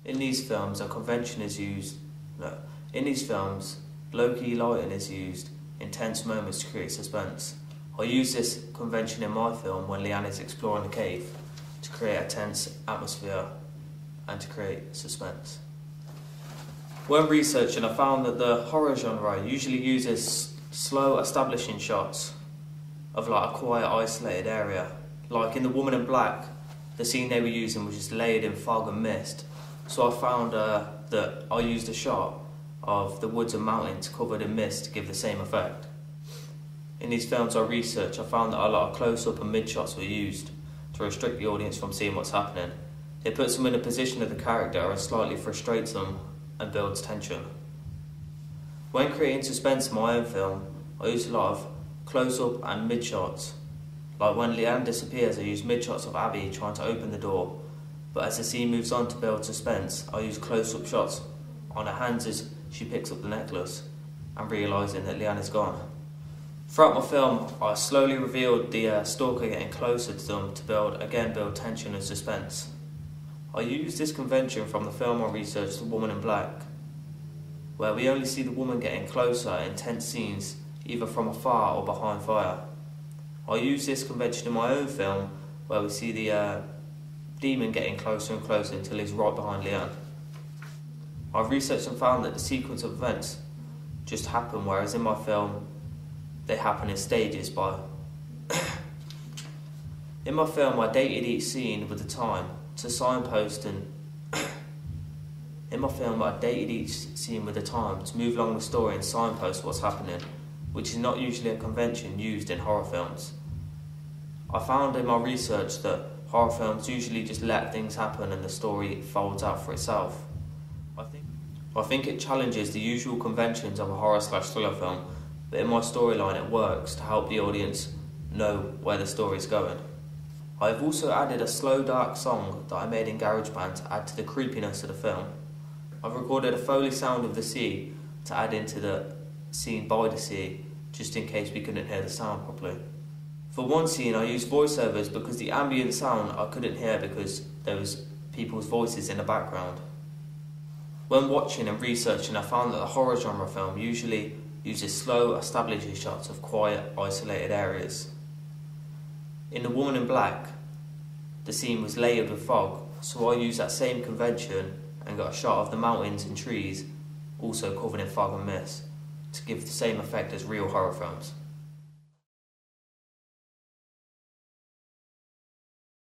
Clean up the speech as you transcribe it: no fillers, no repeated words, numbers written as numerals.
In these films, a convention is used. No, in these films, low-key lighting is used in tense moments to create suspense. I use this convention in my film when Leanne is exploring the cave to create a tense atmosphere and to create suspense. When researching, I found that the horror genre usually uses slow establishing shots of like a quiet isolated area. Like in The Woman in Black, the scene they were using was just layered in fog and mist. So I found that I used a shot of the woods and mountains covered in mist to give the same effect. In these films I researched, I found that a lot of close-up and mid-shots were used to restrict the audience from seeing what's happening. It puts them in a position of the character and slightly frustrates them and builds tension. When creating suspense in my own film, I use a lot of close-up and mid-shots. Like when Leanne disappears, I use mid-shots of Abby trying to open the door, but as the scene moves on to build suspense, I use close-up shots on her hands as she picks up the necklace and realising that Leanne is gone. Throughout my film, I slowly revealed the stalker getting closer to them to build tension and suspense. I used this convention from the film I researched, The Woman in Black, where we only see the woman getting closer in tense scenes, either from afar or behind fire. I used this convention in my own film, where we see the demon getting closer and closer until he's right behind Leanne. I've researched and found that the sequence of events just happen, whereas in my film, they happen in stages In my film, I dated each scene with the time to signpost In my film, I dated each scene with the time to move along the story and signpost what's happening, which is not usually a convention used in horror films. I found in my research that horror films usually just let things happen and the story folds out for itself. I think it challenges the usual conventions of a horror/thriller film, but in my storyline it works to help the audience know where the story is going. I have also added a slow dark song that I made in GarageBand to add to the creepiness of the film. I've recorded a Foley sound of the sea to add into the scene by the sea, just in case we couldn't hear the sound properly. For one scene I used voiceovers because the ambient sound I couldn't hear because there was people's voices in the background. When watching and researching, I found that the horror genre film usually uses slow establishing shots of quiet, isolated areas. In The Woman in Black, the scene was layered with fog, so I used that same convention and got a shot of the mountains and trees also covered in fog and mist to give the same effect as real horror films.